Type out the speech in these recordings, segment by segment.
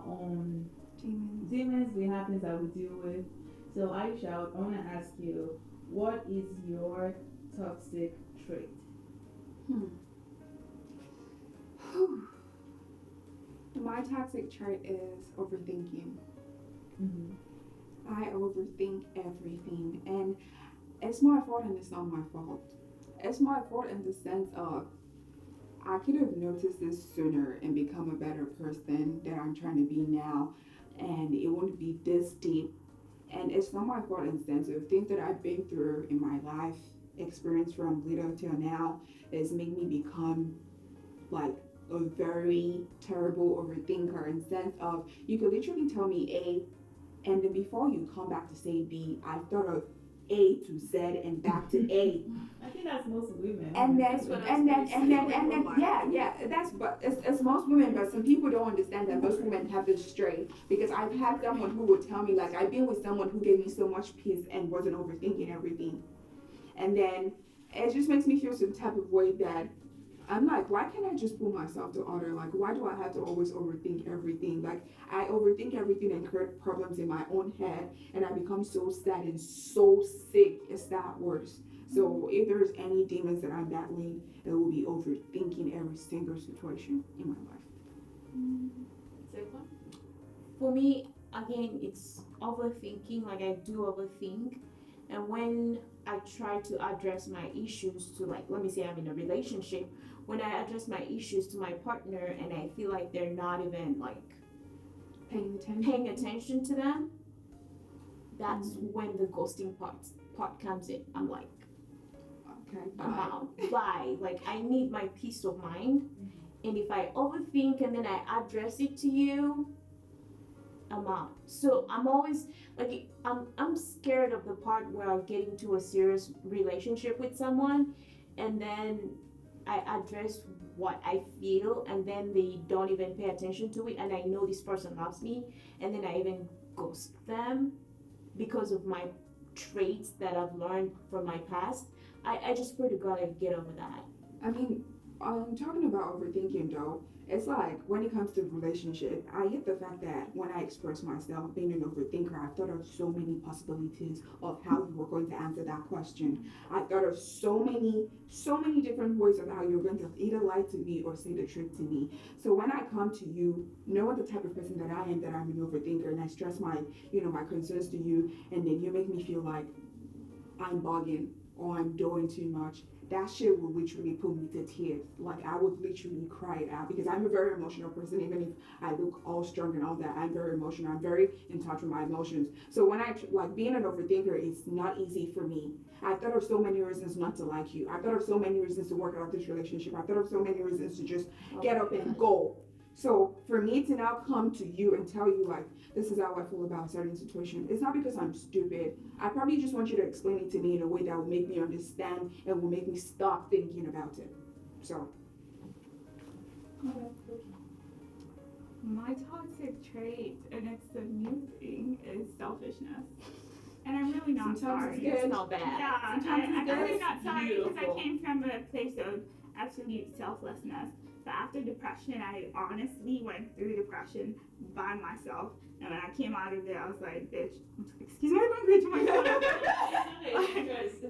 our own demons we have things that we deal with. So Aisha, I want to ask you, what is your toxic trait? Hmm. Whew. My toxic trait is overthinking. Mm-hmm. I overthink everything, and it's my fault, and it's not my fault. It's my fault in the sense of I could have noticed this sooner and become a better person that I'm trying to be now, and it wouldn't be this deep. And it's not my fault in the sense of things that I've been through in my life, experience from little till now, has made me become like a very terrible overthinker in the sense of you could literally tell me A, and then before you come back to say B, I thought of A to Z and back to A, I think that's most women, and then honestly. yeah, that's but it's most women, but some people don't understand that most women have this straight because I've had someone who would tell me like I've been with someone who gave me so much peace and wasn't overthinking everything, and then it just makes me feel some type of way that I'm like, why can't I just pull myself to order? Like, why do I have to always overthink everything? Like, I overthink everything and create problems in my own head, and I become so sad and so sick. It's that worse. So, if there's any demons that I'm battling, it will be overthinking every single situation in my life. Second one? For me, again, it's overthinking. Like I do overthink, and when I try to address my issues to, like, let me say I'm in a relationship, when I address my issues to my partner and I feel like they're not even like paying attention to them, that's when the ghosting part comes in. I'm like, Okay, I'm out. Why? Like I need my peace of mind, and if I overthink and then I address it to you, I'm out. So I'm always like I'm scared of the part where I get into a serious relationship with someone, and then I address what I feel, and then they don't even pay attention to it, and I know this person loves me, and then I even ghost them because of my traits that I've learned from my past. I just pray to God I get over that. I mean, talking about overthinking though, it's like when it comes to relationship, I get the fact that when I express myself being an overthinker, I thought of so many possibilities of how you were going to answer that question. I thought of so many different ways of how you're going to either lie to me or say the truth to me. So when I come to you, knowing the type of person that I am, that I'm an overthinker, and I stress my, my concerns to you, and then you make me feel like I'm bugging or I'm doing too much, that shit will literally put me to tears. Like I would literally cry it out because I'm a very emotional person. Even if I look all strong and all that, I'm very emotional. I'm very in touch with my emotions. So when I like being an overthinker is not easy for me. I thought of so many reasons not to like you. I thought of so many reasons to work out this relationship. I thought of so many reasons to just get up and go. So for me to now come to you and tell you like this is how I feel about a certain situation, it's not because I'm stupid. I probably just want you to explain it to me in a way that will make me understand and will make me stop thinking about it. So my toxic trait, and it's a new thing, is selfishness. And I'm really not sorry. It's not bad. Yeah, I'm really not sorry because I came from a place of absolute selflessness. But after depression, I honestly went through depression by myself. And when I came out of it, I was like, bitch, excuse my language, oh my god.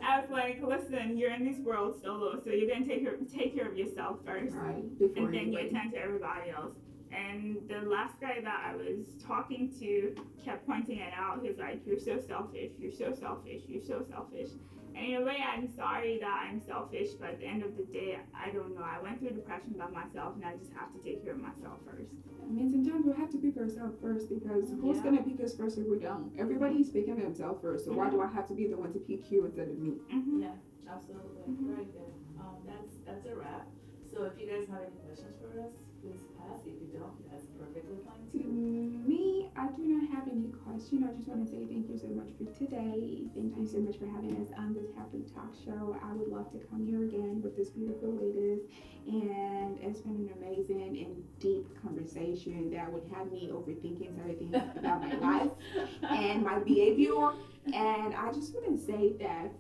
I was like, listen, you're in this world solo, so you're gonna take care of yourself first, right, and then you attend to everybody else. And the last guy that I was talking to kept pointing it out. He was like, you're so selfish, you're so selfish, you're so selfish. And in a way, I'm sorry that I'm selfish, but at the end of the day, I don't know. I went through depression by myself, and I just have to take care of myself first. I mean, sometimes we have to pick ourselves first because who's gonna pick us first if we don't? Everybody's picking themselves first, so why do I have to be the one to pick you instead of me? Yeah, absolutely. Very good. That's a wrap. So if you guys have any questions for us, please pass. If you don't, that's perfectly fine too. Me, I do not have any question. I just want to say thank you so much for today. Thank you so much for having us on this Happy Talk Show. I would love to come here again with this beautiful ladies, and it's been an amazing and deep conversation that would have me overthinking certain things about my life and my behavior. And I just want to say that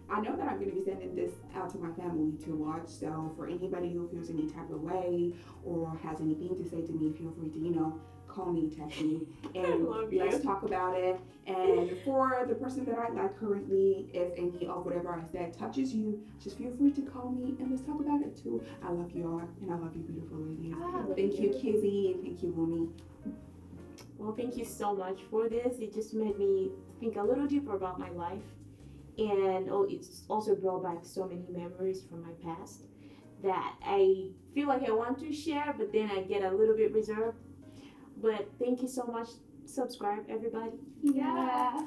I know that I'm going to be sending this out to my family to watch. So for anybody who feels any type of way or has anything to say to me, feel free to, call me, text me, I and love let's you. talk about it. And for the person that I like currently, if any of whatever I said touches you, just feel free to call me and let's talk about it too. I love you all, and I love you, beautiful ladies. Thank you, Kizzy, and thank you, Wumi. Well, thank you so much for this. It just made me think a little deeper about my life. And it's also brought back so many memories from my past that I feel like I want to share, but then I get a little bit reserved. But thank you so much. Subscribe, everybody. Yeah.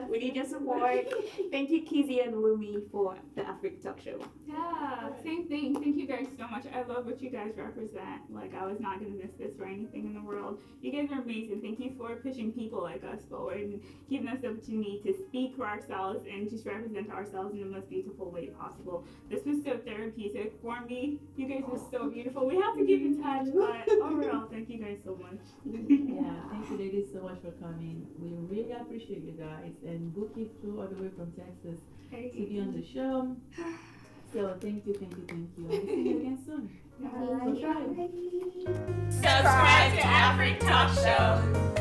We need your support. Thank you, Kizzy and Lumi, for the Afrique Talk Show. Yeah, same thing. Thank you guys so much. I love what you guys represent. Like, I was not going to miss this for anything in the world. You guys are amazing. Thank you for pushing people like us forward and giving us the opportunity to speak for ourselves and just represent ourselves in the most beautiful way possible. This was so therapeutic for me. You guys were so beautiful. We have to keep in touch, but overall, thank you guys so much. Yeah, thank you ladies so much for coming. We really appreciate you guys, and Bookie flew all the way from Texas to be on the show. So thank you. And we'll see you again soon. Subscribe to Afrique Talk Show.